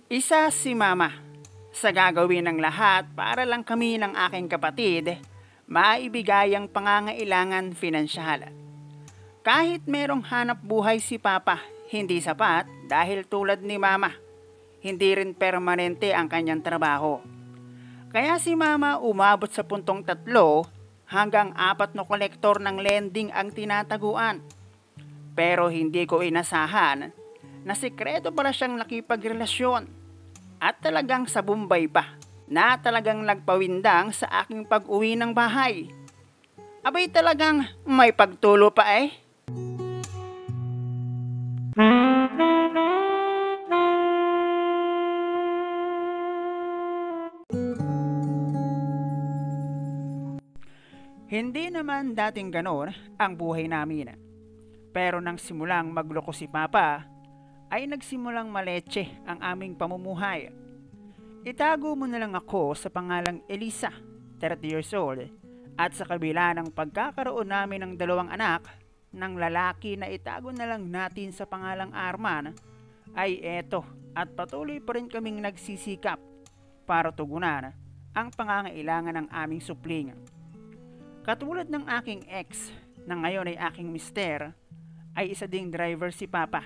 Isa si Mama sa gagawin ng lahat para lang kami ng aking kapatid maibigay ang pangangailangan pinansyal. Kahit merong hanap buhay si Papa, hindi sapat dahil tulad ni Mama, hindi rin permanente ang kanyang trabaho. Kaya si Mama umabot sa puntong 3 hanggang 4 na kolektor ng lending ang tinataguan. Pero hindi ko inasahan na sikreto pala siyang nakipagrelasyon at talagang sa Bombay pa na talagang nagpawindang sa aking pag-uwi ng bahay. Abay talagang may pagtulo pa eh. Hindi naman dating ganon ang buhay namin. Pero nang simulang magloko si Papa, ay nagsimulang maleche ang aming pamumuhay. Itago mo na lang ako sa pangalang Elisa, 30 years old, at sa kabila ng pagkakaroon namin ng 2 anak, ng lalaki na itago na lang natin sa pangalang Arman, ay eto at patuloy pa rin kaming nagsisikap para tugunan ang pangangailangan ng aming supling. Katulad ng aking ex na ngayon ay aking mister, ay isa ding driver si Papa.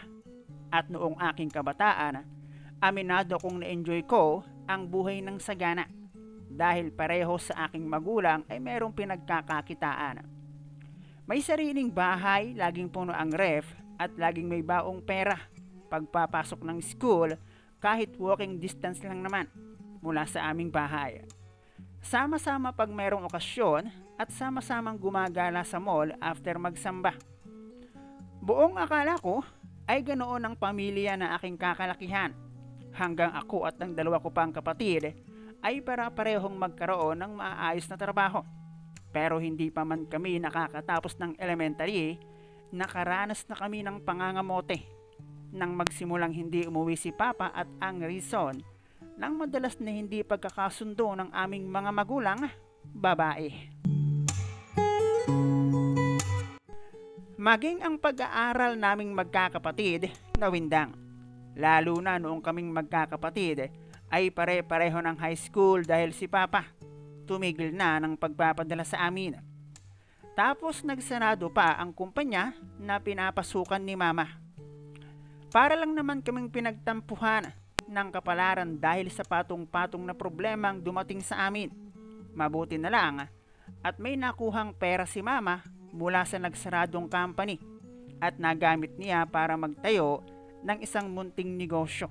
At noong aking kabataan, aminado kong na-enjoy ko ang buhay ng sagana dahil pareho sa aking magulang ay merong pinagkakakitaan. May sariling bahay, laging puno ang ref at laging may baong pera pagpapasok ng school kahit walking distance lang naman mula sa aming bahay. Sama-sama pag merong okasyon at sama-samang gumagala sa mall after magsamba. Buong akala ko ay ganoon ang pamilya na aking kakalakihan hanggang ako at ang 2 ko pang kapatid ay para-parehong magkaroon ng maayos na trabaho. Pero hindi pa man kami nakakatapos ng elementary, nakaranas na kami ng pangangamote nang magsimulang hindi umuwi si Papa at ang reason ng madalas na hindi pagkakasundo ng aming mga magulang, babae. Maging ang pag-aaral naming magkakapatid nawindang. Lalo na noong kaming magkakapatid ay pare-pareho ng high school dahil si Papa tumigil na ng pagpapadala sa amin. Tapos nagsarado pa ang kumpanya na pinapasukan ni Mama. Para lang naman kaming pinagtampuhan ng kapalaran dahil sa patong-patong na problemang dumating sa amin. Mabuti na lang at may nakuhang pera si Mama mula sa nagsaradong company at nagamit niya para magtayo ng isang munting negosyo.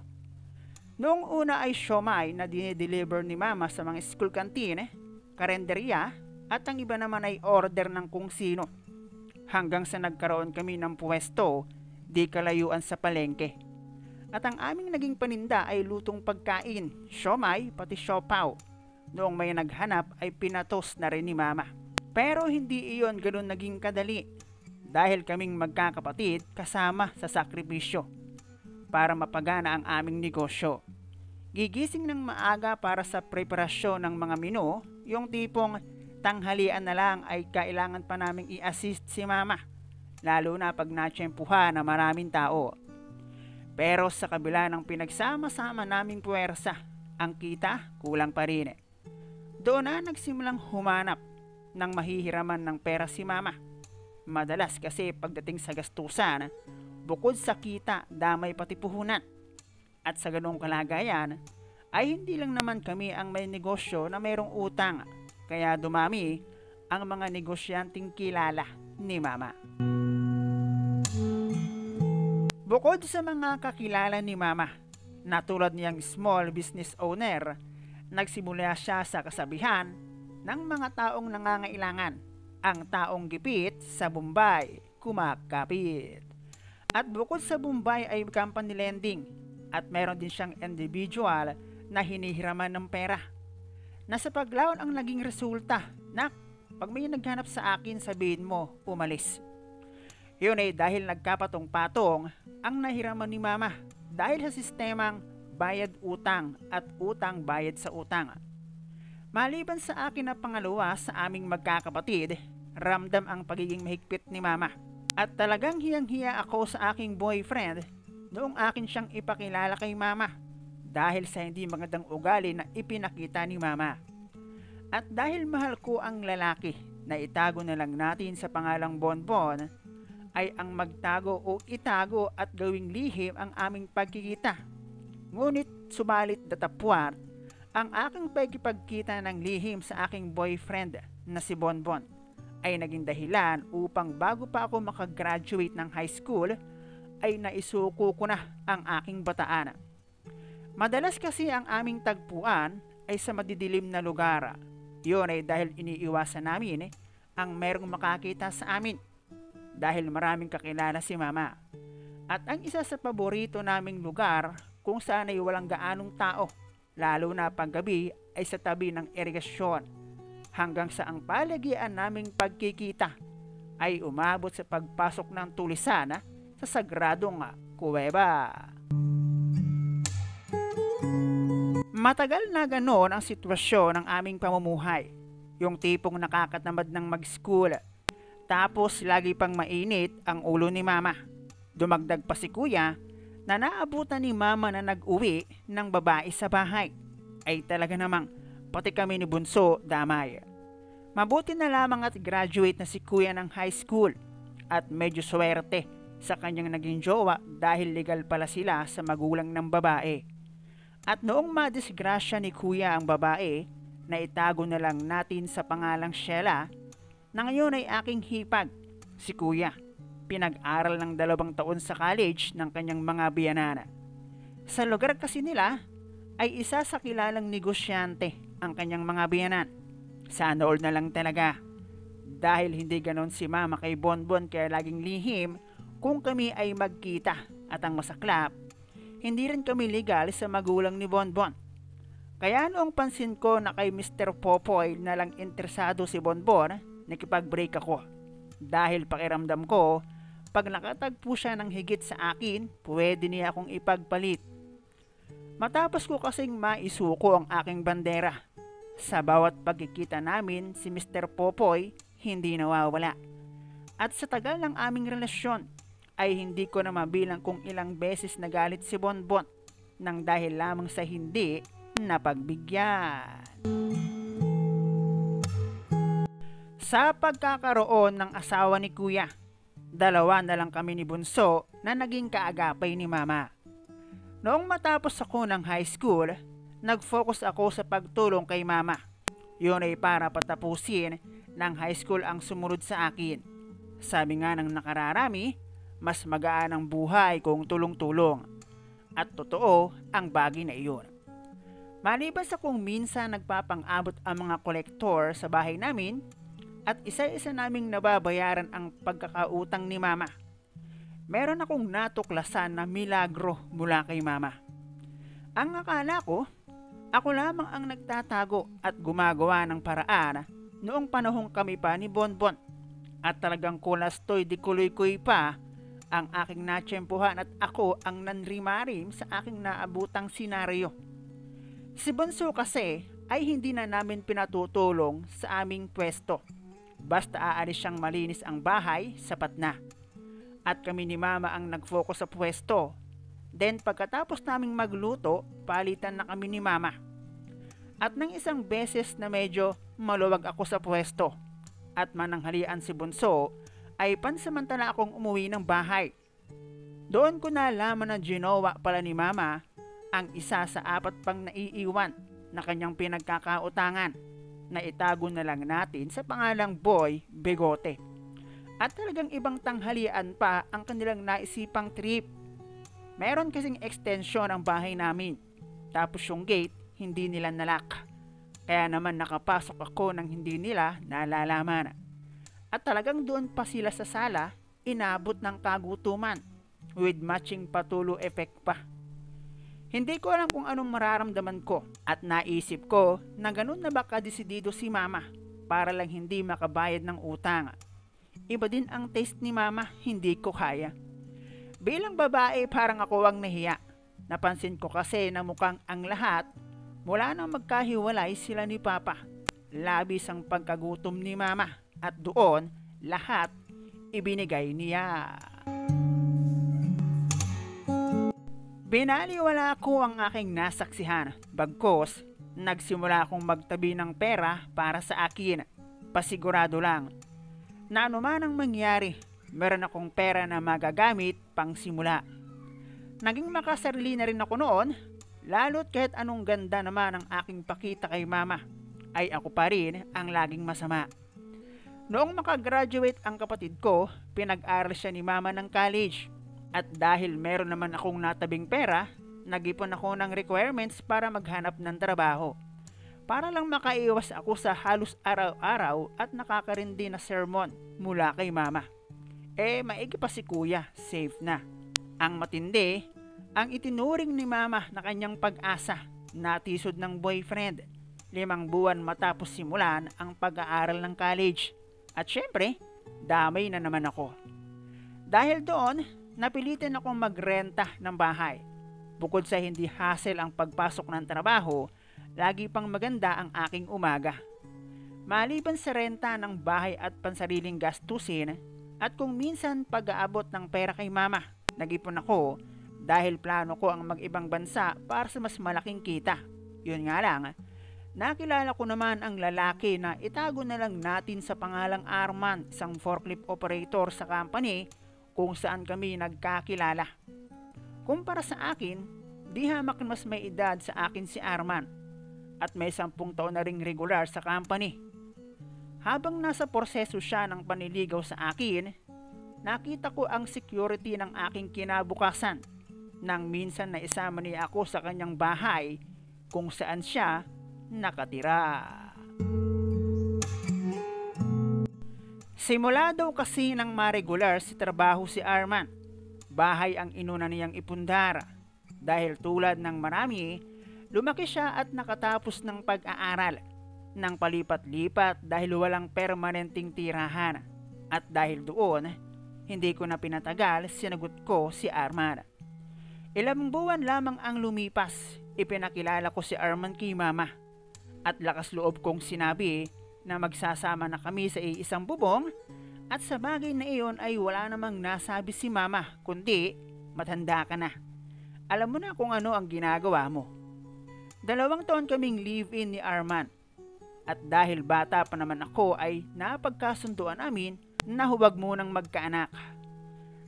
Noong una ay siomai na dinideliver ni Mama sa mga school canteen, karenderya at ang iba naman ay order ng kung sino. Hanggang sa nagkaroon kami ng pwesto di kalayuan sa palengke. At ang aming naging paninda ay lutong pagkain, siomai pati siopaw. Noong may naghanap ay pinatos na rin ni Mama. Pero hindi iyon ganoon naging kadali dahil kaming magkakapatid kasama sa sakripisyo para mapagana ang aming negosyo. Gigising ng maaga para sa preparasyon ng mga menu, yung tipong tanghalian na lang ay kailangan pa naming i-assist si Mama, lalo na pag natsyempuhan na maraming tao. Pero sa kabila ng pinagsama-sama naming puwersa, ang kita kulang pa rin. Doon na nagsimulang humanap ng mahihiraman ng pera si Mama. Madalas kasi pagdating sa gastusan, bukod sa kita, damay pati puhunan. At sa ganong kalagayan, ay hindi lang naman kami ang may negosyo na mayroong utang, kaya dumami ang mga negosyanteng kilala ni Mama. Bukod sa mga kakilala ni Mama, na tulad niyang small business owner, nagsimula siya sa kasabihan ng mga taong nangangailangan. Ang taong gipit sa Bombay, kumakapit. At bukod sa Bombay ay company lending at meron din siyang individual na hinihiraman ng pera. Nasa paglaon ang naging resulta. Nak, pag may naghanap sa akin sabihin mo, umalis. Yun ay dahil nagkapatong-patong ang nahiraman ni Mama dahil sa sistemang bayad utang at utang bayad sa utang. Maliban sa akin na pangalawa sa aming magkakapatid, ramdam ang pagiging mahigpit ni Mama. At talagang hiyang-hiya ako sa aking boyfriend noong akin siyang ipakilala kay Mama dahil sa hindi magandang ugali na ipinakita ni mama. At dahil mahal ko ang lalaki na itago na lang natin sa pangalang Bonbon, ay ang magtago o itago at gawing lihim ang aming pagkikita. Ngunit subalit datapwat, ang aking pagkipagkita ng lihim sa aking boyfriend na si Bonbon ay naging dahilan upang bago pa ako makagraduate ng high school ay naisuko ko na ang aking bataan. Madalas kasi ang aming tagpuan ay sa madidilim na lugar. Yun ay dahil iniiwasan namin ang merong makakita sa amin dahil maraming kakilala si mama. At ang isa sa paborito naming lugar kung saan ay walang gaanong tao, lalo na paggabi, ay sa tabi ng irigasyon, hanggang sa ang palagian naming pagkikita ay umabot sa pagpasok ng tulisan sa sagradong kuweba. Matagal na ganoon ang sitwasyon ng aming pamumuhay, yung tipong nakakatamad ng mag-school, tapos lagi pang mainit ang ulo ni mama. Dumagdag pa si kuya na naabutan ni mama na nag-uwi ng babae sa bahay. Ay talaga namang pati kami ni Bunso damay. Mabuti na lamang at graduate na si kuya ng high school at medyo swerte sa kanyang naging jowa dahil legal pala sila sa magulang ng babae. At noong madisgrasya ni kuya ang babae, na itago na lang natin sa pangalang Sheila, na ngayon ay aking hipag, si kuya. Pinag-aral ng 2 taon sa college ng kanyang mga biyanana. Sa lugar kasi nila, ay isa sa kilalang negosyante ang kanyang mga biyanan. Sana all na lang talaga. Dahil hindi ganon si mama kay Bonbon kaya laging lihim kung kami ay magkita. At ang masaklap, hindi rin kami legal sa magulang ni Bonbon. Kaya noong pansin ko na kay Mr. Popoy na lang interesado si Bonbon, nakipag-break ako. Dahil pakiramdam ko, pag nakatagpo siya ng higit sa akin, pwede niya akong ipagpalit. Matapos ko kasing maisuko ang aking bandera. Sa bawat pagkikita namin, si Mr. Popoy hindi nawawala. At sa tagal ng aming relasyon, ay hindi ko na mabilang kung ilang beses nagalit si Bonbon nang dahil lamang sa hindi napagbigyan. Sa pagkakaroon ng asawa ni kuya, 2 na lang kami ni Bunso na naging kaagapay ni mama. Noong matapos ako ng high school, nag-focus ako sa pagtulong kay mama. Yun ay para patapusin ng high school ang sumunod sa akin. Sabi nga ng nakararami, mas magaan ang buhay kung tulong-tulong. At totoo ang bagay na iyon. Maliban sa kung minsan nagpapang-abot ang mga kolektor sa bahay namin, at isa-isa naming nababayaran ang pagkakautang ni mama, meron akong natuklasan na milagro mula kay mama. Ang akala ko, ako lamang ang nagtatago at gumagawa ng paraan noong panahong kami pa ni Bonbon. At talagang kulastoy di kuloy-kuy pa ang aking natsyempuhan at ako ang nanrimarim sa aking naabutang senaryo. Si Bunso kasi ay hindi na namin pinatutulong sa aming pwesto. Basta aalis siyang malinis ang bahay, sapat na. At kami ni mama ang nag-focus sa pwesto. Then pagkatapos naming magluto, palitan na kami ni mama. At nang isang beses na medyo maluwag ako sa pwesto at mananghalian si Bunso, ay pansamantala akong umuwi ng bahay. Doon ko nalaman na ginawa pala ni mama ang isa sa 4 pang naiiwan na kanyang pinagkakautangan na itago na lang natin sa pangalang Boy Begote. At talagang ibang tanghalian pa ang kanilang naisipang trip. Meron kasing extension ang bahay namin, tapos yung gate hindi nila nalak. Kaya naman nakapasok ako nang hindi nila nalalaman. At talagang doon pa sila sa sala, inabot ng kagutuman with matching patulo effect pa. Hindi ko alam kung anong mararamdaman ko at naisip ko na ganun na baka desidido si mama para lang hindi makabayad ng utang. Iba din ang taste ni mama, hindi ko kaya. Bilang babae parang ako ang nahiya. Napansin ko kasi na mukhang ang lahat mula nang magkahiwalay sila ni papa. Labis ang pagkagutom ni mama at doon lahat ibinigay niya. Binaliwala ko ang aking nasaksihan, bagkos nagsimula akong magtabi ng pera para sa akin. Pasigurado lang na anuman ang mangyari, meron akong pera na magagamit pang simula. Naging makasarili na rin ako noon, lalo't kahit anong ganda naman ang aking pakita kay mama, ay ako pa rin ang laging masama. Noong makagraduate ang kapatid ko, pinag-aral siya ni mama ng college. At dahil meron naman akong natabing pera, nag-ipon ako ng requirements para maghanap ng trabaho. Para lang makaiwas ako sa halos araw-araw at nakakarindi na sermon mula kay mama. Maigi pa si kuya, safe na. Ang matindi, ang itinuring ni mama na kanyang pag-asa, natisod ng boyfriend, 5 buwan matapos simulan ang pag-aaral ng college. At syempre, damay na naman ako. Dahil doon, napilitin akong magrenta ng bahay. Bukod sa hindi hassle ang pagpasok ng trabaho, lagi pang maganda ang aking umaga. Maliban sa renta ng bahay at pansariling gastusin, at kung minsan pag-aabot ng pera kay mama, nag-ipon ako dahil plano ko ang mag-ibang bansa para sa mas malaking kita. Yun nga lang, nakilala ko naman ang lalaki na itago na lang natin sa pangalang Arman, isang forklift operator sa company kung saan kami nagkakilala. Kumpara sa akin, di hamak mas may edad sa akin si Arman at may 10 taon na ring regular sa company. Habang nasa proseso siya ng paniligaw sa akin, nakita ko ang security ng aking kinabukasan nang minsan na isama niya ako sa kanyang bahay kung saan siya nakatira. Simula daw kasi nang maregular si trabaho si Arman, bahay ang inuna niyang ipundar. Dahil tulad ng marami, lumaki siya at nakatapos ng pag-aaral. Nang palipat-lipat dahil walang permanenteng tirahan. At dahil doon, hindi ko na pinatagal, sinagot ko si Arman. 11 buwan lamang ang lumipas, ipinakilala ko si Arman kay mama. At lakas loob kong sinabi na magsasama na kami sa iisang bubong, at sa bagay na iyon ay wala namang nasabi si mama, kundi matanda ka na. Alam mo na kung ano ang ginagawa mo. 2 taon kaming live-in ni Arman. At dahil bata pa naman ako ay napagkasunduan namin na huwag munang magkaanak.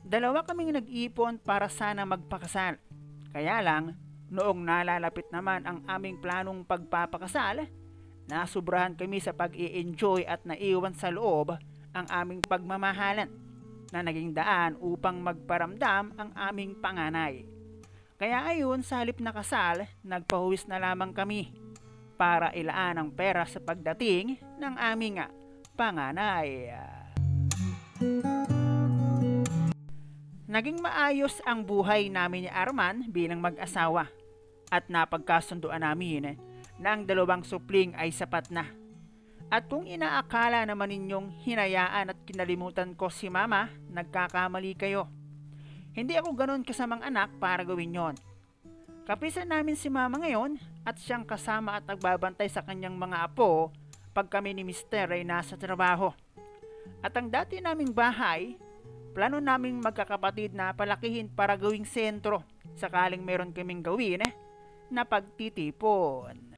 2 kaming nag-ipon para sana magpakasal. Kaya lang, noong nalalapit naman ang aming planong pagpapakasal, nasubrahan kami sa pag-i-enjoy at naiwan sa loob ang aming pagmamahalan na naging daan upang magparamdam ang aming panganay. Kaya ayon, sa halip na kasal, nagpahuwis na lamang kami para ilaan ang pera sa pagdating ng aming panganay. Naging maayos ang buhay namin ni Arman bilang mag-asawa at napagkasunduan namin na ang 2 supling ay sapat na. At kung inaakala naman ninyong hinayaan at kinalimutan ko si mama, nagkakamali kayo. Hindi ako ganun kasamang anak para gawin yon. Kapisan namin si mama ngayon at siyang kasama at nagbabantay sa kanyang mga apo pag kami ni Mr. ay nasa trabaho. At ang dati naming bahay, plano naming magkakapatid na palakihin para gawing sentro sakaling meron kaming gawin na pagtitipon.